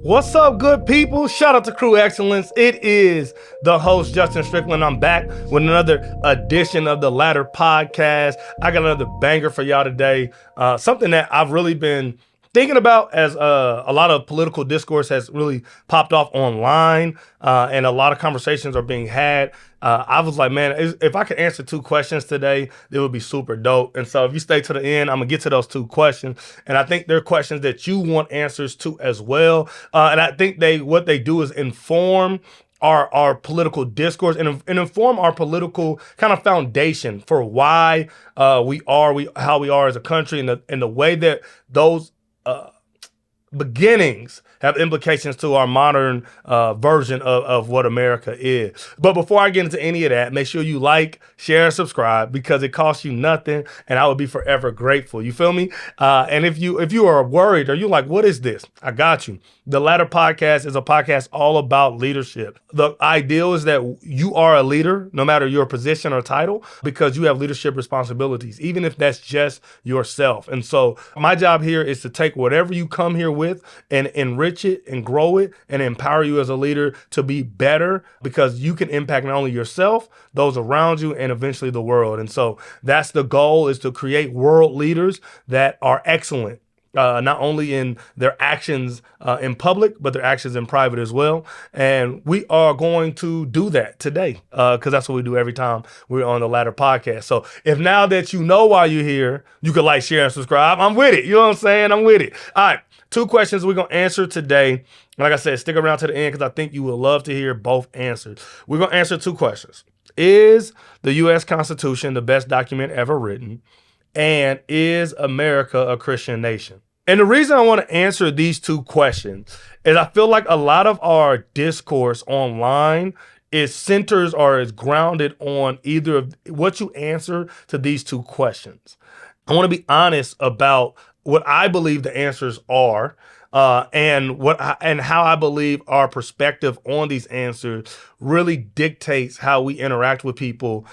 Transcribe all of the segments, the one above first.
What's up, good people? Shout out to Crew Excellence. It is the host, Justin Strickland. I'm back with another edition of the Ladder Podcast. I got another banger for y'all today. Something that I've really been thinking about as a lot of political discourse has really popped off online, and a lot of conversations are being had. I was like, man, if I could answer two questions today, it would be super dope. And so if you stay to the end, I'm going to get to those two questions. And I think they're questions that you want answers to as well. And I think what they do is inform our political discourse and inform our political kind of foundation for why how we are as a country, and the way that those beginnings have implications to our modern version of what America is. But before I get into any of that, make sure you like, share, and subscribe, because it costs you nothing, and I would be forever grateful. You feel me? And if you are worried or you're like, what is this? I got you. The Ladder Podcast is a podcast all about leadership. The ideal is that you are a leader, no matter your position or title, because you have leadership responsibilities, even if that's just yourself. And so my job here is to take whatever you come here with and enrich it and grow it and empower you as a leader to be better, because you can impact not only yourself, those around you, and eventually the world. And so that's the goal, is to create world leaders that are excellent. Not only in their actions in public, but their actions in private as well. And we are going to do that today, because that's what we do every time we're on the Ladder Podcast. So if now that you know why you're here, you can like, share, and subscribe, I'm with it. You know what I'm saying? I'm with it. All right, two questions we're going to answer today. Like I said, stick around to the end, because I think you will love to hear both answers. We're going to answer two questions. Is the U.S. Constitution the best document ever written? And is America a Christian nation? And the reason I want to answer these two questions is I feel like a lot of our discourse online is grounded on either of what you answer to these two questions. I want to be honest about what I believe the answers are, and how I believe our perspective on these answers really dictates how we interact with people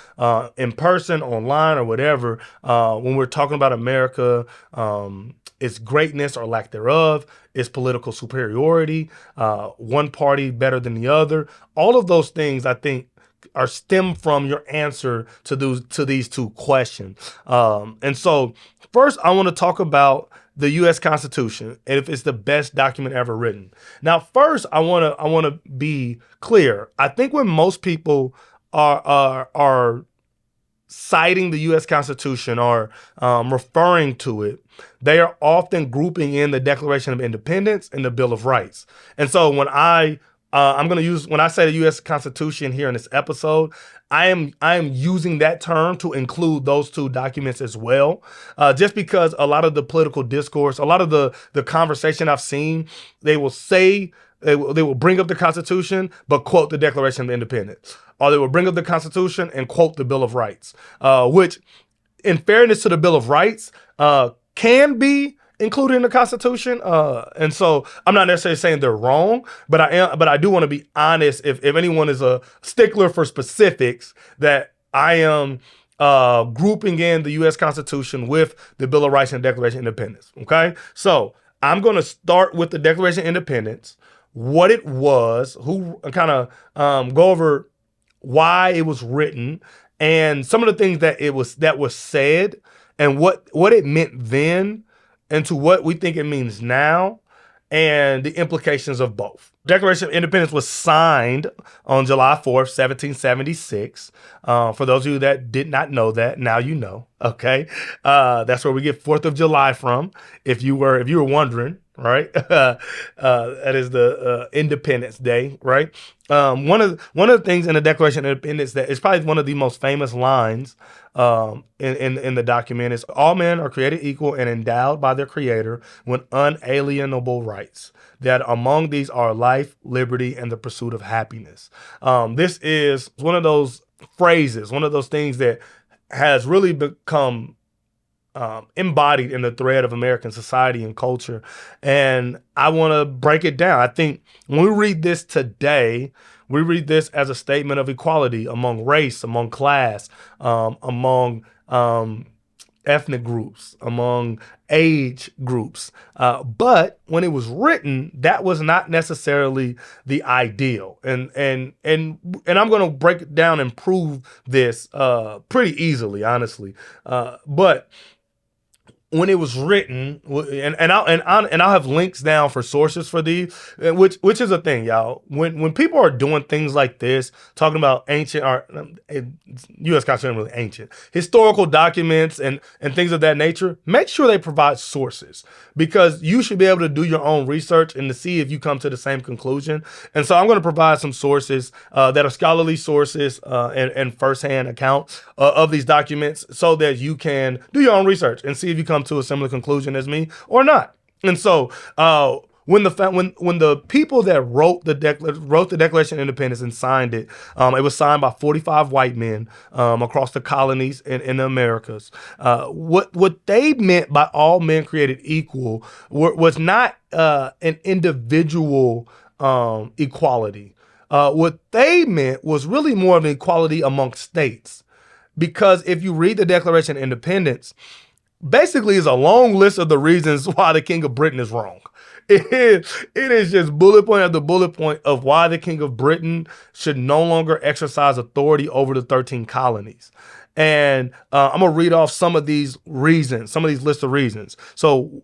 in person, online, or whatever. When we're talking about America, its greatness or lack thereof, its political superiority, one party better than the other. All of those things, I think, are stem from your answer to these two questions. And so first, I want to talk about the U.S. Constitution and if it's the best document ever written. Now, first, I want to be clear. I think when most people are citing the U.S. Constitution or referring to it, they are often grouping in the Declaration of Independence and the Bill of Rights. And so when when I say the U.S. Constitution here in this episode, I am using that term to include those two documents as well, just because a lot of the political discourse, a lot of the conversation I've seen, they will say, they will bring up the Constitution, but quote the Declaration of Independence. Or they will bring up the Constitution and quote the Bill of Rights, which, in fairness to the Bill of Rights, can be included in the Constitution. And so I'm not necessarily saying they're wrong, but I do want to be honest. If anyone is a stickler for specifics, that I am grouping in the U.S. Constitution with the Bill of Rights and Declaration of Independence. Okay, so I'm going to start with the Declaration of Independence, what it was, who kind of go over why it was written, and some of the things that was said, and what it meant then, and to what we think it means now, and the implications of both. Declaration of Independence was signed on July 4th, 1776. For those of you that did not know that, now you know. Okay, that's where we get 4th of July from. If you were wondering, right? That is the Independence Day, right? One of the things in the Declaration of Independence that is probably one of the most famous lines in the document is, all men are created equal and endowed by their Creator with unalienable rights, that among these are life, liberty, and the pursuit of happiness. This is one of those phrases, one of those things that has really become embodied in the thread of American society and culture. And I want to break it down. I think when we read this today, we read this as a statement of equality among race, among class, among ethnic groups, among age groups. But when it was written, that was not necessarily the ideal. And I'm going to break it down and prove this pretty easily, honestly. But when it was written, and I'll have links down for sources for these, which is a thing, y'all. When people are doing things like this, talking about ancient or U.S. Constitution really ancient historical documents and things of that nature, make sure they provide sources, because you should be able to do your own research and to see if you come to the same conclusion. And so I'm going to provide some sources that are scholarly sources and firsthand account of these documents, so that you can do your own research and see if you come to a similar conclusion as me or not. And so when the people that wrote the Declaration of Independence and signed it, it was signed by 45 white men across the colonies in the Americas. What they meant by all men created equal was not an individual equality. What they meant was really more of an equality amongst states. Because if you read the Declaration of Independence, basically it's a long list of the reasons why the King of Britain is wrong. It is just bullet point after bullet point of why the King of Britain should no longer exercise authority over the 13 colonies. And I'm going to read off some of these reasons, some of these lists of reasons. So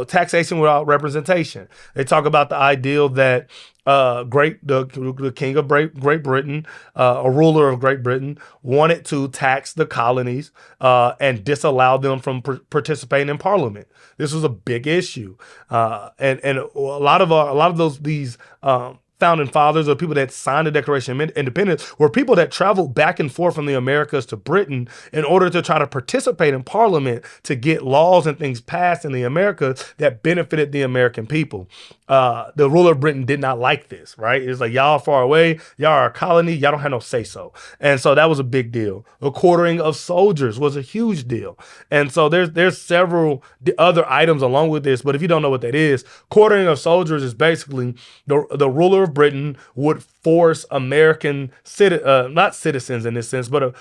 taxation without representation. They talk about the ideal that the king of Great Britain, a ruler of Great Britain, wanted to tax the colonies and disallow them from participating in Parliament. This was a big issue, and a lot of these founding fathers or people that signed the Declaration of Independence were people that traveled back and forth from the Americas to Britain in order to try to participate in Parliament to get laws and things passed in the Americas that benefited the American people. The ruler of Britain did not like this, right? It's like, y'all are far away, y'all are a colony, y'all don't have no say-so. And so that was a big deal. The quartering of soldiers was a huge deal. And so there's several other items along with this, but if you don't know what that is, quartering of soldiers is basically the ruler of Britain would force American not citizens in this sense, but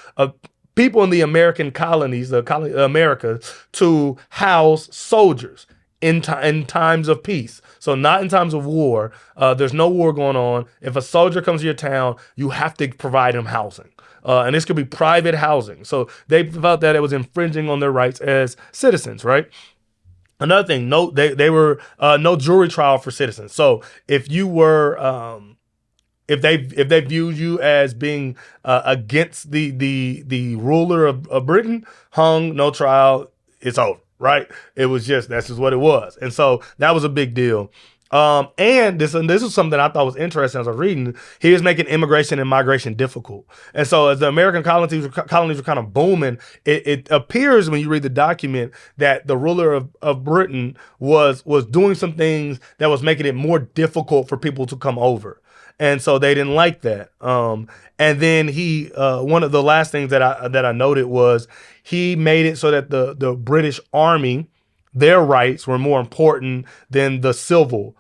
people in the American colonies, America, to house soldiers in times of peace. So not in times of war. There's no war going on. If a soldier comes to your town, you have to provide him housing. And this could be private housing. So they felt that it was infringing on their rights as citizens, right? Another thing, they were no jury trial for citizens. So if you were if they viewed you as being against the ruler of Britain, hung, no trial, it's over, right? That's just what it was. And so that was a big deal. And this is something I thought was interesting as I was reading. He was making immigration and migration difficult. And so as the American colonies were kind of booming, it appears when you read the document that the ruler of Britain was doing some things that was making it more difficult for people to come over. And so they didn't like that. And then he, one of the last things that I noted was he made it so that the British Army, their rights were more important than the civil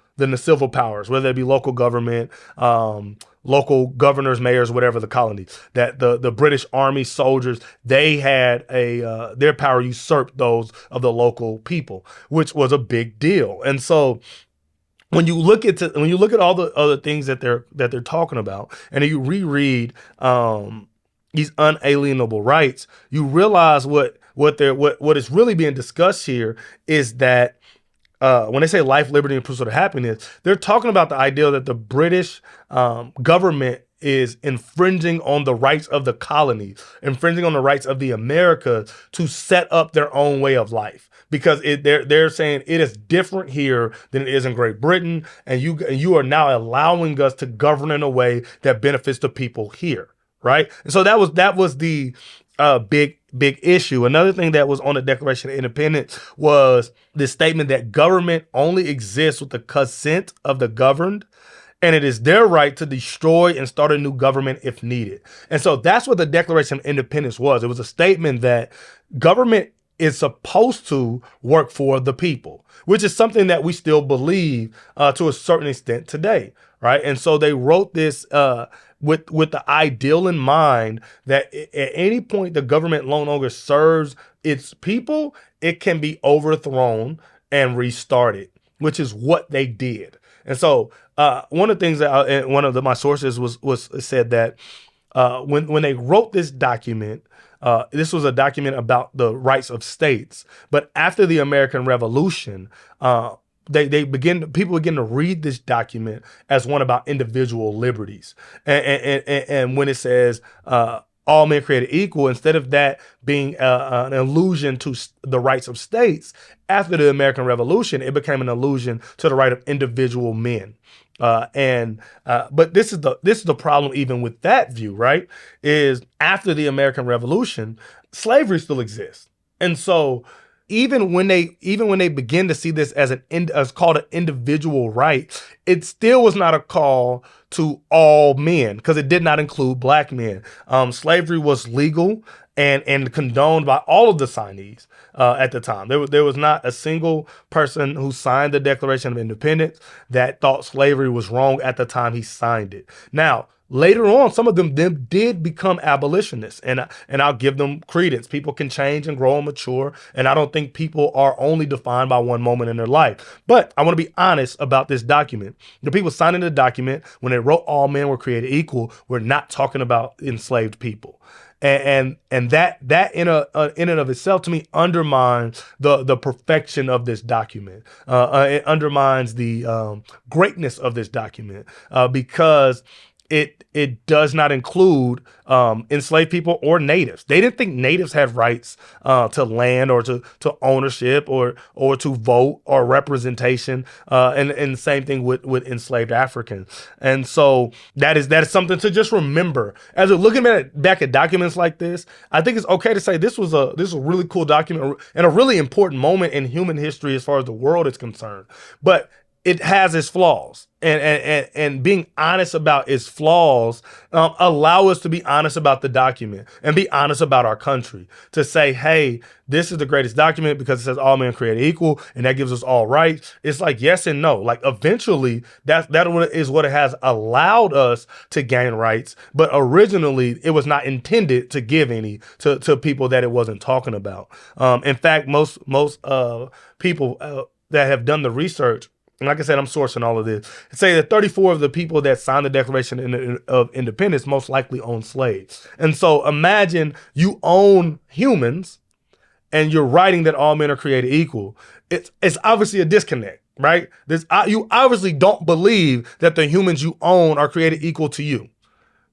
powers, whether it be local government, local governors, mayors, whatever the colony. That the British Army soldiers, they had their power usurped those of the local people, which was a big deal. And so when you look at all the other things that they're talking about, and you reread these unalienable rights, you realize what is really being discussed here is that when they say life, liberty, and pursuit of happiness, they're talking about the idea that the British government is infringing on the rights of the colonies, infringing on the rights of the Americas to set up their own way of life. Because they're saying it is different here than it is in Great Britain, and you are now allowing us to govern in a way that benefits the people here, right? And so that was the big issue. Another thing that was on the Declaration of Independence was the statement that government only exists with the consent of the governed, and it is their right to destroy and start a new government if needed. And so that's what the Declaration of Independence was. It was a statement that government is supposed to work for the people, which is something that we still believe to a certain extent today, right? And so they wrote this with the ideal in mind that at any point the government no longer serves its people, it can be overthrown and restarted, which is what they did. And so one of the things that one of my sources was said that when they wrote this document, this was a document about the rights of states. But after the American Revolution, people begin to read this document as one about individual liberties. And when it says all men created equal, instead of that being an allusion to the rights of states, after the American Revolution, it became an allusion to the right of individual men. But this is the problem even with that view, right? Is after the American Revolution, slavery still exists. And so even when they begin to see this as called an individual right, it still was not a call to all men because it did not include black men. Slavery was legal and condoned by all of the signees at the time. There was not a single person who signed the Declaration of Independence that thought slavery was wrong at the time he signed it. Now, later on, some of them did become abolitionists, and I'll give them credence. People can change and grow and mature, and I don't think people are only defined by one moment in their life. But I want to be honest about this document. The people signing the document, when they wrote all men were created equal, were not talking about enslaved people. And that in and of itself, to me, undermines the perfection of this document. It undermines the greatness of this document because it does not include enslaved people or natives. They didn't think natives had rights to land or to ownership or to vote or representation. And the same thing with enslaved Africans. And so that is something to just remember as we're looking back at documents like this. I think it's okay to say this was a really cool document and a really important moment in human history as far as the world is concerned. But it has its flaws, and being honest about its flaws allow us to be honest about the document and be honest about our country. To say, hey, this is the greatest document because it says all men created equal, and that gives us all rights. It's like yes and no. Like eventually, that is what it has allowed us to gain rights, but originally it was not intended to give any to people that it wasn't talking about. In fact, most people that have done the research. And like I said, I'm sourcing all of this. Say that 34 of the people that signed the Declaration of Independence most likely owned slaves. And so imagine you own humans and you're writing that all men are created equal. It's obviously a disconnect, right? You obviously don't believe that the humans you own are created equal to you.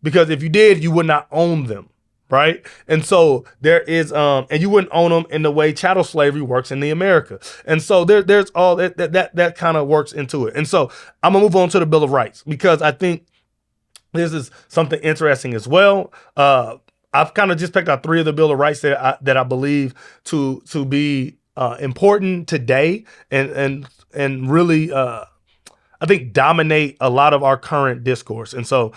Because if you did, you would not own them. Right. And so there is and you wouldn't own them in the way chattel slavery works in the America. And so there's all that kind of works into it. And so I'm going to move on to the Bill of Rights because I think this is something interesting as well. I've kind of just picked out 3 of the Bill of Rights that I believe to be important today and really I think dominate a lot of our current discourse. And so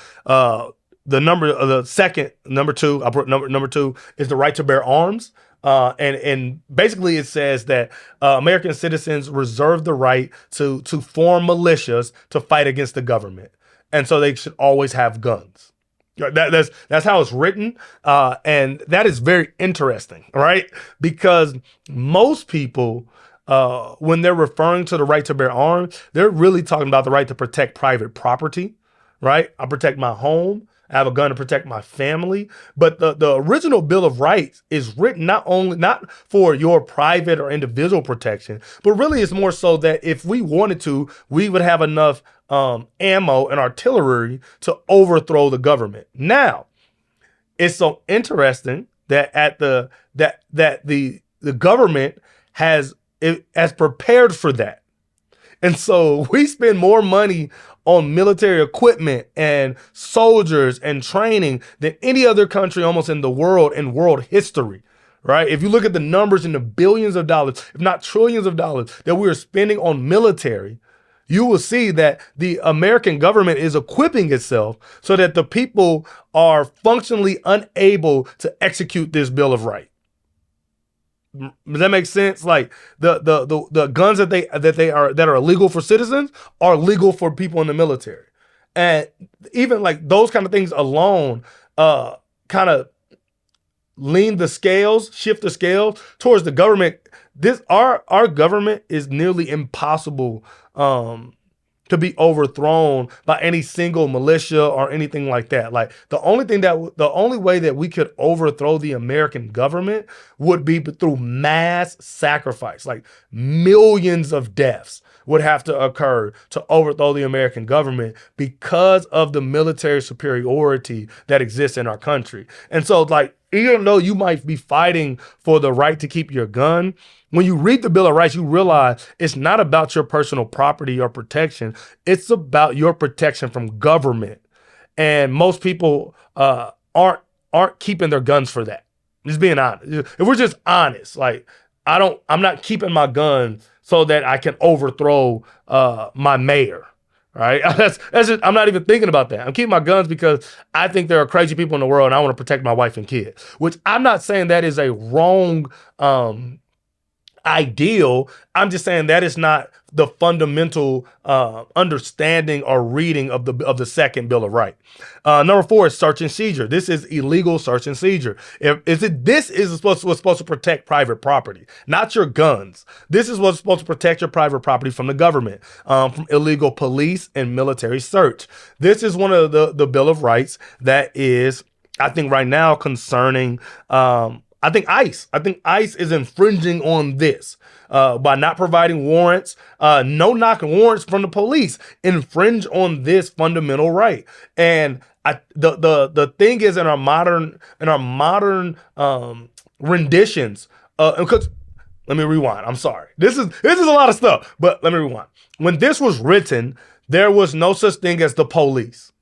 number 2, I put number 2 is the right to bear arms. And basically it says that American citizens reserve the right to form militias to fight against the government. And so they should always have guns. That's how it's written. And that is very interesting, right? Because most people, when they're referring to the right to bear arms, they're really talking about the right to protect private property, right? I protect my home. I have a gun to protect my family. But the original Bill of Rights is written not for your private or individual protection, but really it's more so that if we wanted to, we would have enough ammo and artillery to overthrow the government. Now, it's so interesting that the government has prepared for that. And so we spend more money on military equipment and soldiers and training than any other country almost in the world in world history, right? If you look at the numbers in the billions of dollars, if not trillions of dollars that we are spending on military, you will see that the American government is equipping itself so that the people are functionally unable to execute this Bill of Rights. Does that make sense? Like the guns that are illegal for citizens are legal for people in the military, and even like those kind of things alone, kind of shift the scales towards the government. Our government is nearly impossible to be overthrown by any single militia or anything like that. Like the only way that we could overthrow the American government would be through mass sacrifice. Like millions of deaths would have to occur to overthrow the American government because of the military superiority that exists in our country. And so like, even though you might be fighting for the right to keep your gun, when you read the Bill of Rights, you realize it's not about your personal property or protection. It's about your protection from government. And most people aren't keeping their guns for that. Just being honest. If we're just honest, like I'm not keeping my gun so that I can overthrow my mayor. Right? That's just, I'm not even thinking about that. I'm keeping my guns because I think there are crazy people in the world and I want to protect my wife and kids, which I'm not saying that is a wrong ideal. I'm just saying that is not the fundamental understanding or reading of the second Bill of Rights. Number 4 is search and seizure. This is illegal search and seizure. This is what's supposed to protect private property, not your guns. This is what's supposed to protect your private property from the government, from illegal police and military search. This is one of the Bill of Rights that is, I think right now, concerning I think ICE is infringing on this by not providing warrants. No-knock warrants from the police infringe on this fundamental right. And the thing is, in our modern renditions, because let me rewind. I'm sorry. This is a lot of stuff, but let me rewind. When this was written, there was no such thing as the police.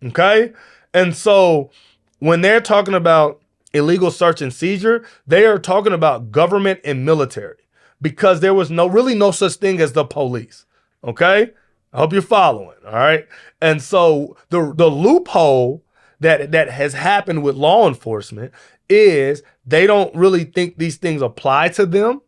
Okay, and so when they're talking about illegal search and seizure, they are talking about government and military, because there was no such thing as the police. Okay? I hope you're following. All right. And so the loophole that has happened with law enforcement is they don't really think these things apply to them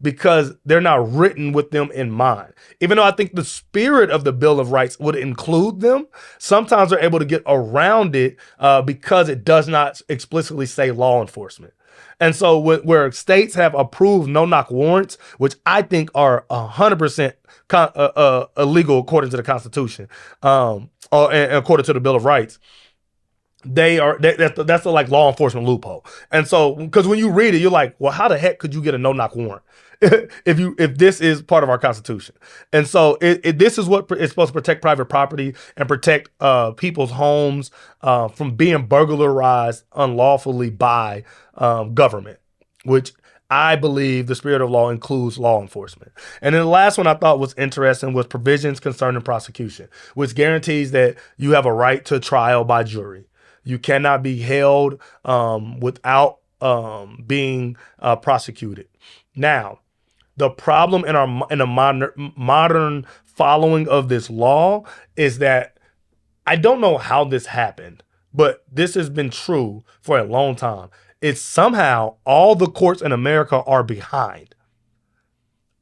because they're not written with them in mind. Even though I think the spirit of the Bill of Rights would include them, sometimes they're able to get around it because it does not explicitly say law enforcement. And so where states have approved no-knock warrants, which I think are 100% illegal according to the Constitution, or according to the Bill of Rights, that's a like law enforcement loophole. And so, because when you read it, you're like, well, how the heck could you get a no-knock warrant if this is part of our Constitution? And so this is what is supposed to protect private property and protect people's homes from being burglarized unlawfully by government, which I believe the spirit of law includes law enforcement. And then the last one I thought was interesting was provisions concerning prosecution, which guarantees that you have a right to trial by jury. You cannot be held without being prosecuted. Now, the problem in a modern following of this law is that I don't know how this happened, but this has been true for a long time. It's somehow all the courts in America are behind.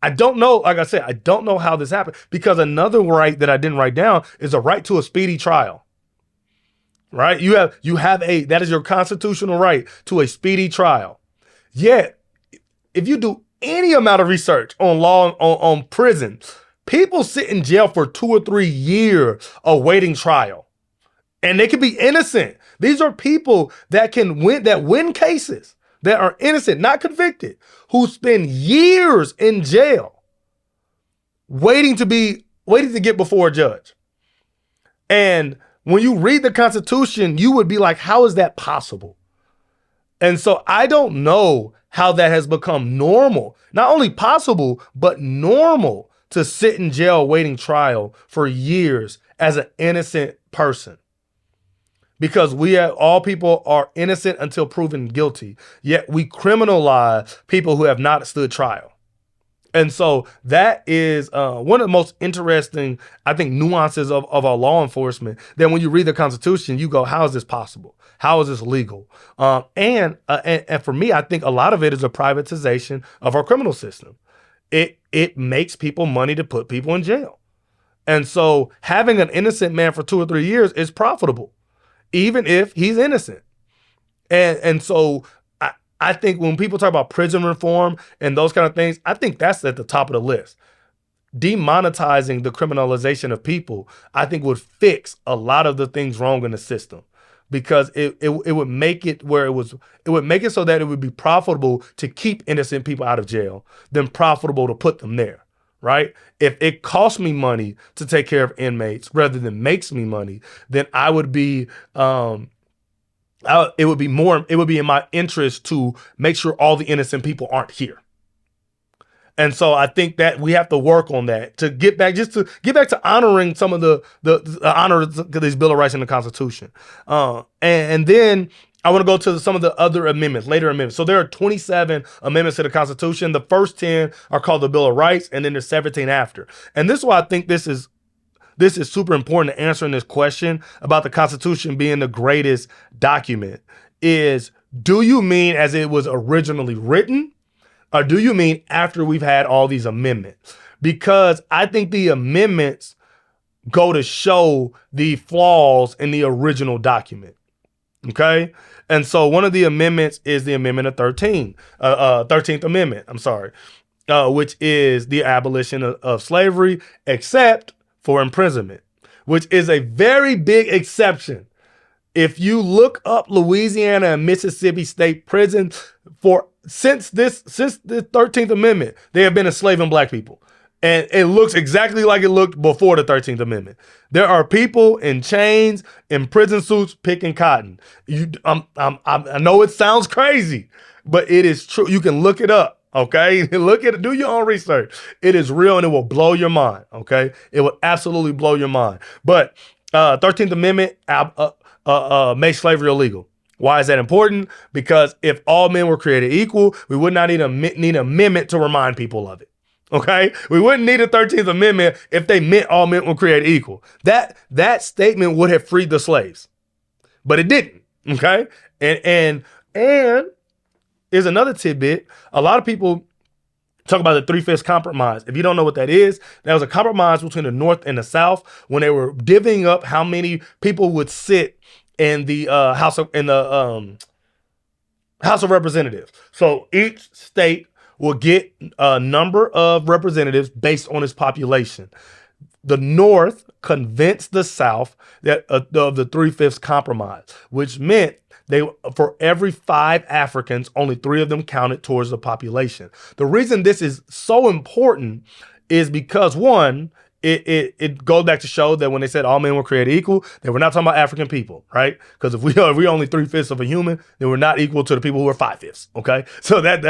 I don't know, like I said, I don't know how this happened, because another right that I didn't write down is a right to a speedy trial. Right? You have that is your constitutional right to a speedy trial. Yet, if you do any amount of research on law, on prison, people sit in jail for 2 or 3 years awaiting trial. And they can be innocent. These are people that win cases, that are innocent, not convicted, who spend years in jail waiting to get before a judge. And when you read the Constitution, you would be like, how is that possible? And so I don't know how that has become normal, not only possible, but normal to sit in jail waiting trial for years as an innocent person. Because all people are innocent until proven guilty, yet we criminalize people who have not stood trial. And so that is one of the most interesting, I think, nuances of our law enforcement. Then when you read the Constitution, you go, how is this possible? How is this legal? And for me, I think a lot of it is a privatization of our criminal system. It makes people money to put people in jail. And so having an innocent man for 2 or 3 years is profitable, even if he's innocent. And so I think when people talk about prison reform and those kind of things, I think that's at the top of the list. Demonetizing the criminalization of people, I think, would fix a lot of the things wrong in the system, because it would make it where it would make it so that it would be profitable to keep innocent people out of jail than profitable to put them there, right? If it costs me money to take care of inmates rather than makes me money, then I would be it would be in my interest to make sure all the innocent people aren't here. And so I think that we have to work on that to get back to honoring some of the honor of these Bill of Rights in the Constitution. And then I want to go to some of the other amendments, later amendments. So there are 27 amendments to the Constitution. The first 10 are called the Bill of Rights, and then there's 17 after. And this is why I think this is super important to answering this question about the Constitution being the greatest document. Is, do you mean as it was originally written, or do you mean after we've had all these amendments? Because I think the amendments go to show the flaws in the original document. Okay? And so one of the amendments is the Amendment of 13th Amendment, which is the abolition of slavery, except for imprisonment, which is a very big exception. If you look up Louisiana and Mississippi state prisons, since the 13th Amendment, they have been enslaving black people. And it looks exactly like it looked before the 13th Amendment. There are people in chains, in prison suits, picking cotton. I know it sounds crazy, but it is true. You can look it up. Okay, look at it. Do your own research. It is real, and it will blow your mind. Okay, it will absolutely blow your mind. But 13th Amendment makes slavery illegal. Why is that important? Because if all men were created equal, we would not need an amendment to remind people of it. Okay, we wouldn't need a 13th Amendment if they meant all men were created equal. That statement would have freed the slaves, but it didn't. Okay, and here's another tidbit. A lot of people talk about the 3/5 compromise. If you don't know what that is, that was a compromise between the North and the South when they were divvying up how many people would sit in the House of Representatives. So each state will get a number of representatives based on its population. The North convinced the South that of the 3/5 compromise, which meant for every 5 Africans, only 3 of them counted towards the population. The reason this is so important is because, one, it goes back to show that when they said all men were created equal, they were not talking about African people, right? Because if we're only 3/5 of a human, then we're not equal to the people who are 5/5. Okay, so that's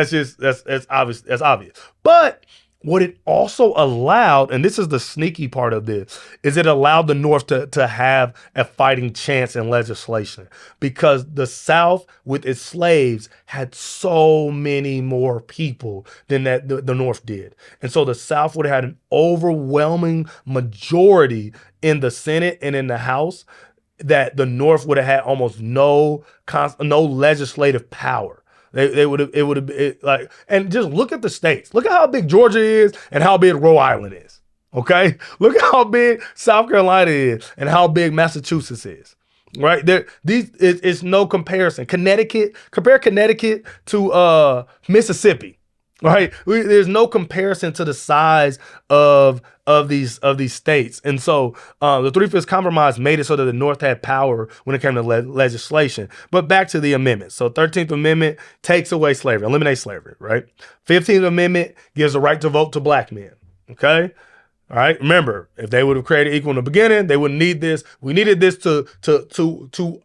obvious. That's obvious. But what it also allowed, and this is the sneaky part of this, is it allowed the North to have a fighting chance in legislation, because the South with its slaves had so many more people than the North did. And so the South would have had an overwhelming majority in the Senate and in the House that the North would have had almost no legislative power. It would have and just look at the states. Look at how big Georgia is and how big Rhode Island is. Okay, look at how big South Carolina is and how big Massachusetts is. Right there, it's no comparison. Compare Connecticut to Mississippi. Right, there's no comparison to the size of these states. And so the 3/5 compromise made it so that the North had power when it came to legislation. But back to the amendment. So 13th Amendment takes away slavery, eliminates slavery, right? 15th Amendment gives the right to vote to black men. Okay. All right. Remember, if they would have created equal in the beginning, they wouldn't need this. We needed this to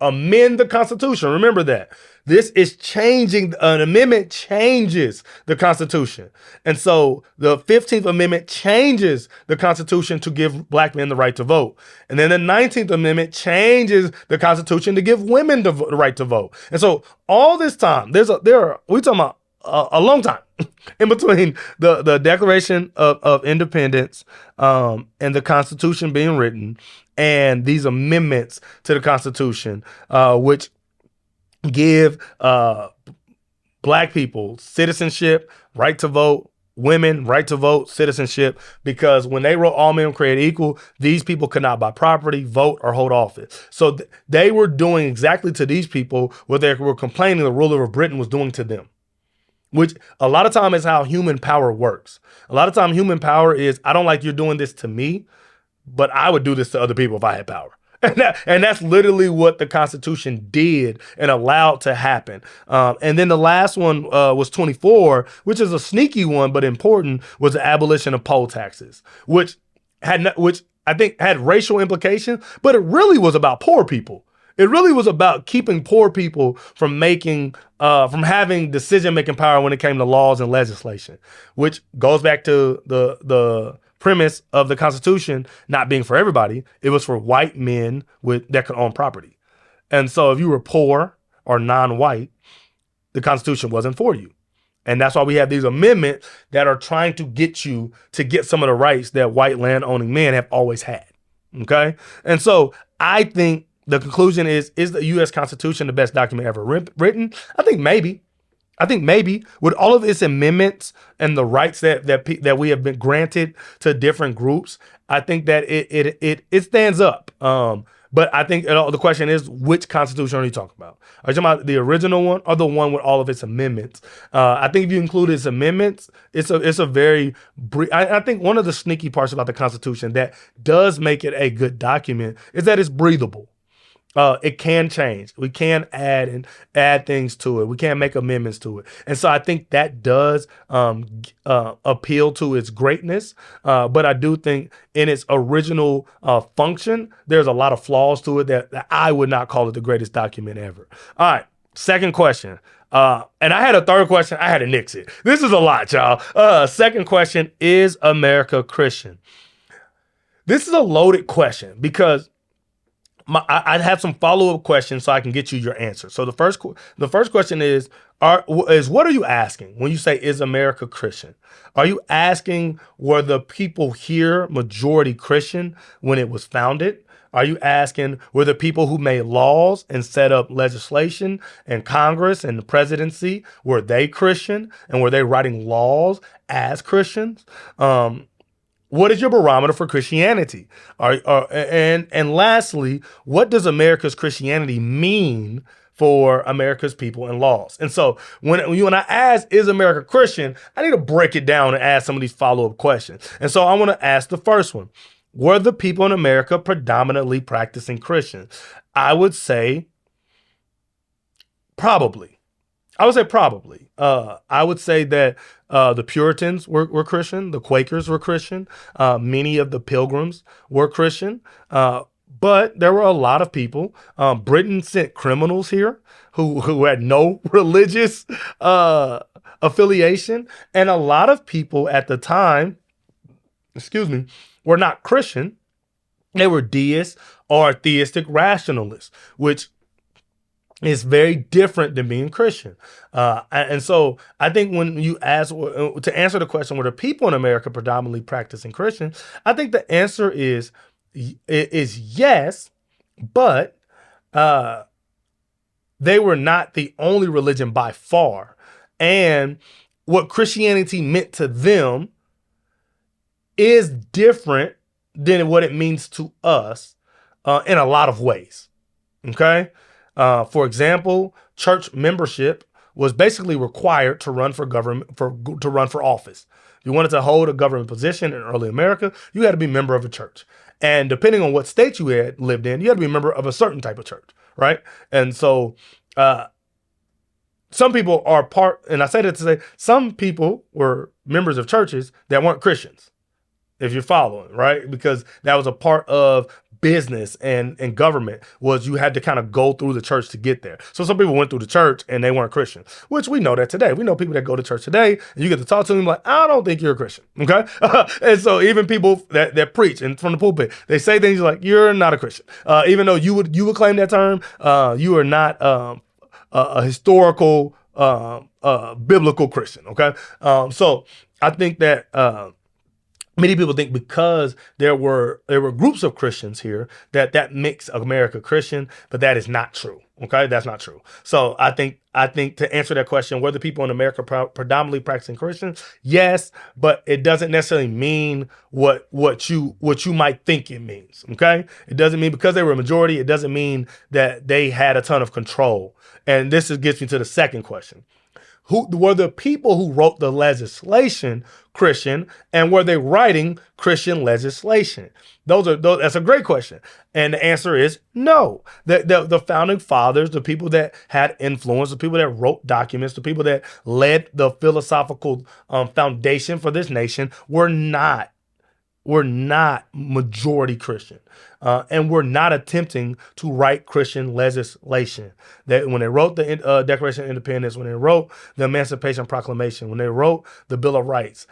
amend the Constitution. Remember that. This is changing. An amendment changes the Constitution. And so the 15th Amendment changes the Constitution to give black men the right to vote. And then the 19th Amendment changes the Constitution to give women the right to vote. And so all this time, we're talking about a long time in between the Declaration of Independence and the Constitution being written and these amendments to the Constitution, which give black people citizenship, right to vote, women, right to vote, citizenship, because when they wrote all men created equal, these people could not buy property, vote, or hold office. So they were doing exactly to these people what they were complaining the ruler of Britain was doing to them, which a lot of time is how human power works. A lot of time human power is, I don't like you're doing this to me, but I would do this to other people if I had power. And that's literally what the Constitution did and allowed to happen. And then the last one was 24, which is a sneaky one, but important, was the abolition of poll taxes, which I think had racial implications, but it really was about poor people. It really was about keeping poor people from having decision-making power when it came to laws and legislation, which goes back to the premise of the Constitution not being for everybody. It was for white men that could own property. And so if you were poor or non-white, the Constitution wasn't for you. And that's why we have these amendments that are trying to get you to get some of the rights that white land-owning men have always had. Okay? And so I think the conclusion is the U.S. Constitution the best document ever written? I think maybe. With all of its amendments and the rights that we have been granted to different groups, I think that it stands up. But I think the question is, which Constitution are you talking about? Are you talking about the original one or the one with all of its amendments? I think if you include its amendments, it's a very I think one of the sneaky parts about the Constitution that does make it a good document is that it's breathable. It can change. We can add things to it. We can make amendments to it. And so I think that does appeal to its greatness. But I do think in its original function, there's a lot of flaws to it that I would not call it the greatest document ever. All right. Second question. And I had a third question. I had to nix it. This is a lot, y'all. Second question, is America Christian? This is a loaded question because I have some follow-up questions so I can get you your answer. So the first question is what are you asking when you say, is America Christian? Are you asking, were the people here majority Christian when it was founded? Are you asking, were the people who made laws and set up legislation and Congress and the presidency, were they Christian? And were they writing laws as Christians? What is your barometer for Christianity? And lastly, what does America's Christianity mean for America's people and laws? And so when I ask, is America Christian, I need to break it down and ask some of these follow-up questions. And so I want to ask the first one. Were the people in America predominantly practicing Christians? I would say probably. I would say that the Puritans were Christian. The Quakers were Christian. Many of the Pilgrims were Christian. But there were a lot of people. Britain sent criminals here who had no religious affiliation. And a lot of people at the time, were not Christian. They were deists or theistic rationalists, which is very different than being Christian. And so I think when you ask, to answer the question, were the people in America predominantly practicing Christian? I think the answer is yes, but they were not the only religion by far. And what Christianity meant to them is different than what it means to us in a lot of ways. Okay? For example, church membership was basically required to run for office. If you wanted to hold a government position in early America, you had to be a member of a church. And depending on what state you had lived in, you had to be a member of a certain type of church, right? And so some people are and I say that to say, some people were members of churches that weren't Christians, if you're following, right? Because that was a part of business and government, was you had to kind of go through the church to get there. So some people went through the church and they weren't Christian, which we know that today. We know people that go to church today and you get to talk to them like, I don't think you're a Christian. Okay. And so even people that preach and from the pulpit, they say things like, you're not a Christian. Even though you would claim that term, you are not a historical biblical Christian. Okay, so I think that many people think because there were groups of Christians here that makes America Christian, but that is not true. Okay, that's not true. So I think to answer that question, were the people in America predominantly practicing Christians? Yes, but it doesn't necessarily mean what you might think it means. Okay, it doesn't mean because they were a majority. It doesn't mean that they had a ton of control. And gets me to the second question. Who were the people who wrote the legislation Christian, and were they writing Christian legislation? That's a great question. And the answer is no. The founding fathers, the people that had influence, the people that wrote documents, the people that led the philosophical foundation for this nation were not majority Christian, and were not attempting to write Christian legislation. That when they wrote the Declaration of Independence, when they wrote the Emancipation Proclamation, when they wrote the Bill of Rights,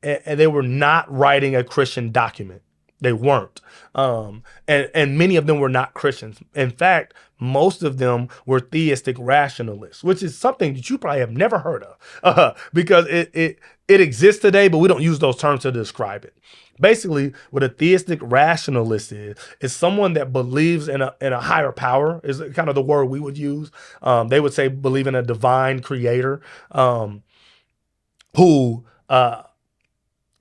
and they were not writing a Christian document. They weren't. And many of them were not Christians. In fact, most of them were theistic rationalists, which is something that you probably have never heard of, because it exists today, but we don't use those terms to describe it. Basically, what a theistic rationalist is someone that believes in a higher power, is kind of the word we would use. They would say believe in a divine creator who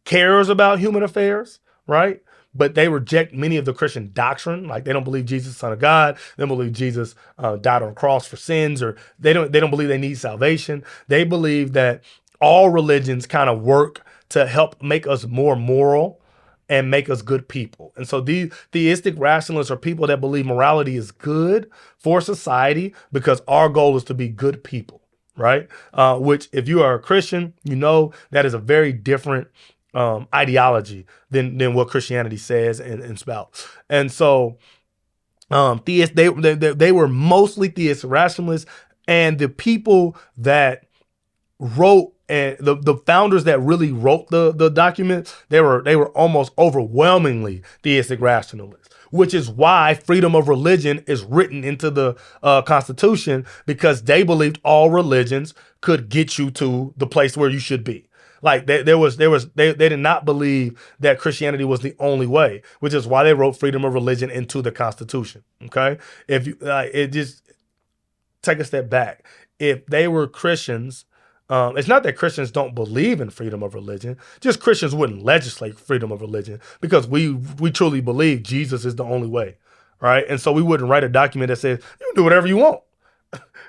cares about human affairs, right? But they reject many of the Christian doctrine. Like they don't believe Jesus is the Son of God. They don't believe Jesus died on the cross for sins, or they don't believe they need salvation. They believe that all religions kind of work to help make us more moral and make us good people. And so these theistic rationalists are people that believe morality is good for society because our goal is to be good people, right? Which if you are a Christian, you know that is a very different ideology than what Christianity says and spouts. And so theists, they were mostly theistic rationalists, and the people that wrote, and the founders that really wrote the document, they were almost overwhelmingly theistic rationalists, which is why freedom of religion is written into the Constitution, because they believed all religions could get you to the place where you should be. Like they did not believe that Christianity was the only way, which is why they wrote freedom of religion into the Constitution. Okay, if you just take a step back, if they were Christians. It's not that Christians don't believe in freedom of religion, just Christians wouldn't legislate freedom of religion, because we truly believe Jesus is the only way, right? And so we wouldn't write a document that says you can do whatever you want.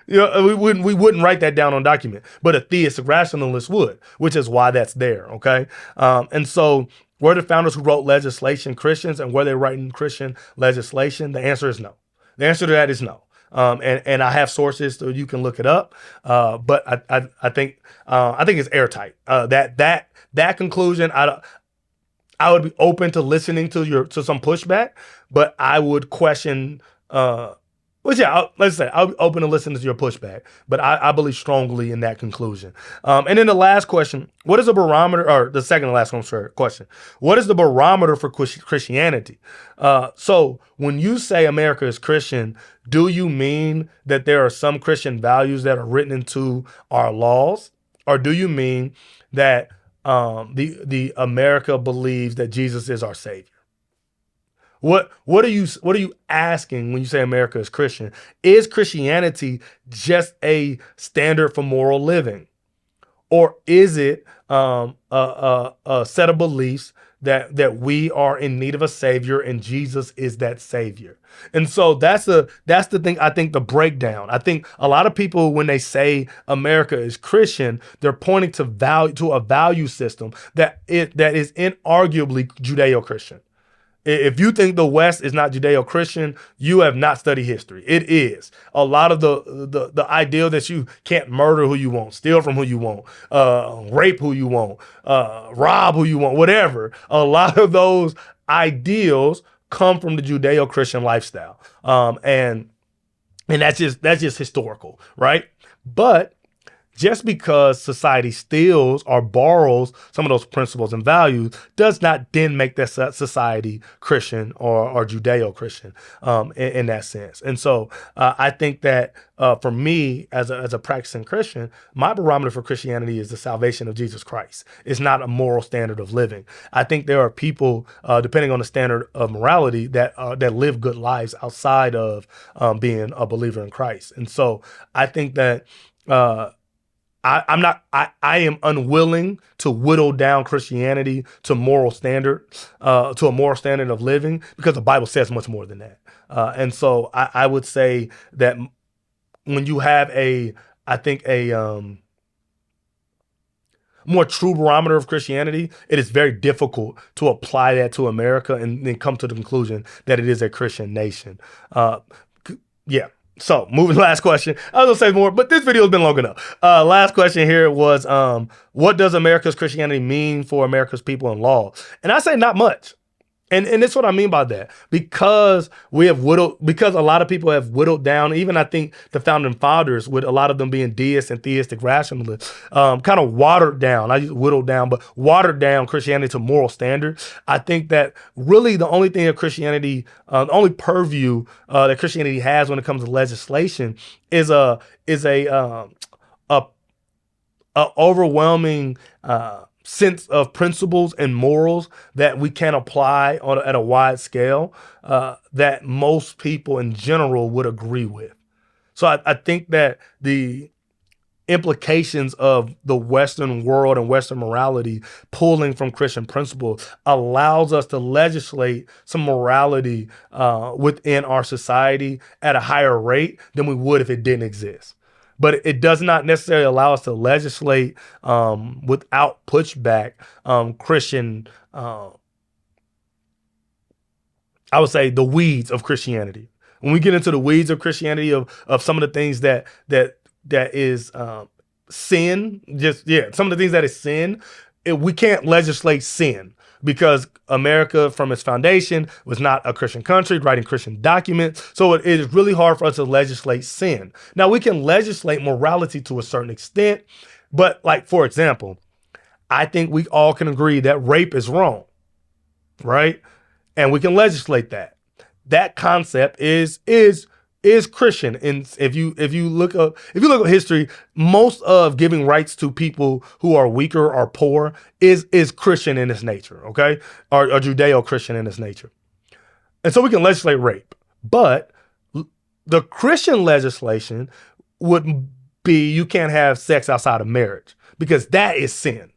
We wouldn't write that down on document, but a theistic rationalist would, which is why that's there, okay? And so were the founders who wrote legislation Christians, and were they writing Christian legislation? The answer is no. The answer to that is no. And I have sources so you can look it up. But I think it's airtight. That conclusion, I would be open to listening to some pushback, but I would question, let's say I'll be open to listening to your pushback, but I believe strongly in that conclusion. And then the last question, what is a barometer, or the second to last question, what is the barometer for Christianity? So when you say America is Christian, do you mean that there are some Christian values that are written into our laws? Or do you mean that the America believes that Jesus is our Savior? What are you asking when you say America is Christian? Is Christianity just a standard for moral living? Or is it a set of beliefs that we are in need of a Savior and Jesus is that Savior? And so that's the thing, I think, the breakdown. I think a lot of people, when they say America is Christian, they're pointing to a value system that is inarguably Judeo-Christian. If you think the West is not Judeo-Christian, you have not studied history. It is. A lot of the ideal that you can't murder who you want, steal from who you want, rape who you want, rob who you want, whatever. A lot of those ideals come from the Judeo-Christian lifestyle. And that's just historical, right? But just because society steals or borrows some of those principles and values does not then make that society Christian or Judeo-Christian in that sense. And so I think that for me as a practicing Christian, my barometer for Christianity is the salvation of Jesus Christ. It's not a moral standard of living. I think there are people, depending on the standard of morality, that live good lives outside of being a believer in Christ. And so I think that I am unwilling to whittle down Christianity to moral standard, to a moral standard of living, because the Bible says much more than that. And so I would say that when you have a more true barometer of Christianity, it is very difficult to apply that to America and then come to the conclusion that it is a Christian nation. Yeah. So moving to the last question. I was gonna say more, but this video has been long enough. Last question here was, what does America's Christianity mean for America's people and law? And I say not much. And that's what I mean by that, because because a lot of people have whittled down, even I think the founding fathers, with a lot of them being deists and theistic rationalists, kind of watered down. I use whittled down, but watered down Christianity to moral standards. I think that really the only thing that Christianity, the only purview that Christianity has when it comes to legislation is a overwhelming sense of principles and morals that we can apply at a wide scale, that most people in general would agree with. So I think that the implications of the Western world and Western morality pulling from Christian principles allows us to legislate some morality within our society at a higher rate than we would if it didn't exist. But it does not necessarily allow us to legislate without pushback Christian, I would say, the weeds of Christianity. When we get into the weeds of Christianity, of some of the things that is sin, some of the things that is sin, we can't legislate sin, because America from its foundation was not a Christian country writing Christian documents. So it is really hard for us to legislate sin. Now, we can legislate morality to a certain extent, but like, for example, I think we all can agree that rape is wrong, right? And we can legislate that. That concept is Christian. And if you look up history, most of giving rights to people who are weaker or poor is Christian in its nature, okay? Or Judeo-Christian in its nature. And so we can legislate rape. But the Christian legislation would be, you can't have sex outside of marriage, because that is sin.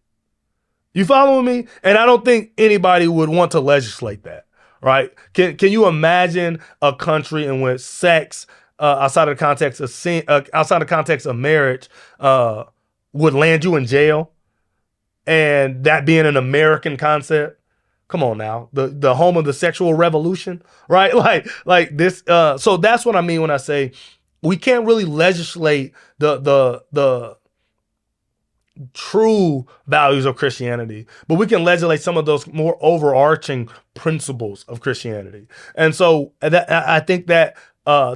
You following me? And I don't think anybody would want to legislate that. Right? Can you imagine a country in which sex outside of the context of sin, outside the context of marriage, would land you in jail, and that being an American concept? Come on now, the home of the sexual revolution, right? Like this. So that's what I mean when I say we can't really legislate the true values of Christianity, but we can legislate some of those more overarching principles of Christianity. And so I think that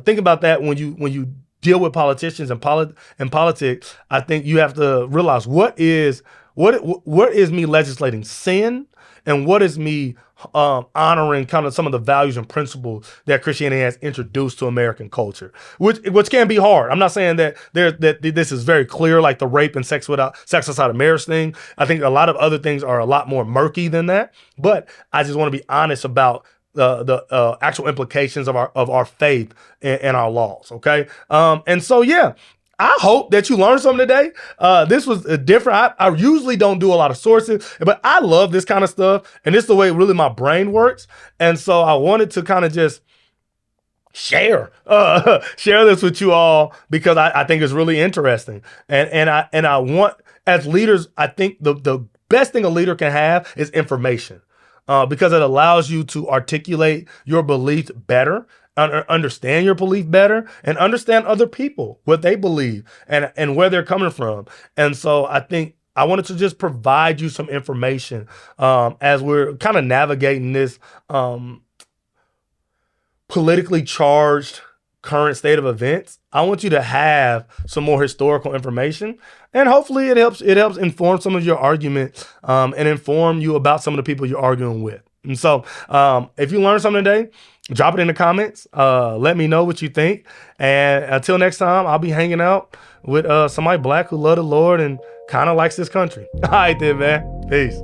think about that when you deal with politicians and politics. I think you have to realize what is me legislating sin, and what is me honoring kind of some of the values and principles that Christianity has introduced to American culture, which can be hard. I'm not saying that this is very clear, like the rape and sex outside of marriage thing. I think a lot of other things are a lot more murky than that. But I just want to be honest about the actual implications of our faith and our laws. Okay, and so yeah. I hope that you learned something today. This was different. I usually don't do a lot of sources, but I love this kind of stuff. And this is the way really my brain works. And so I wanted to kind of just share this with you all, because I think it's really interesting. And I want, as leaders, I think the best thing a leader can have is information, because it allows you to articulate your beliefs better, understand your belief better, and understand other people, what they believe and where they're coming from. And so I think I wanted to just provide you some information as we're kind of navigating this politically charged current state of events. I want you to have some more historical information, and hopefully it helps inform some of your argument, and inform you about some of the people you're arguing with. And so if you learned something today, drop it in the comments. Let me know what you think. And until next time, I'll be hanging out with somebody black who love the Lord and kind of likes this country. All right then, man. Peace.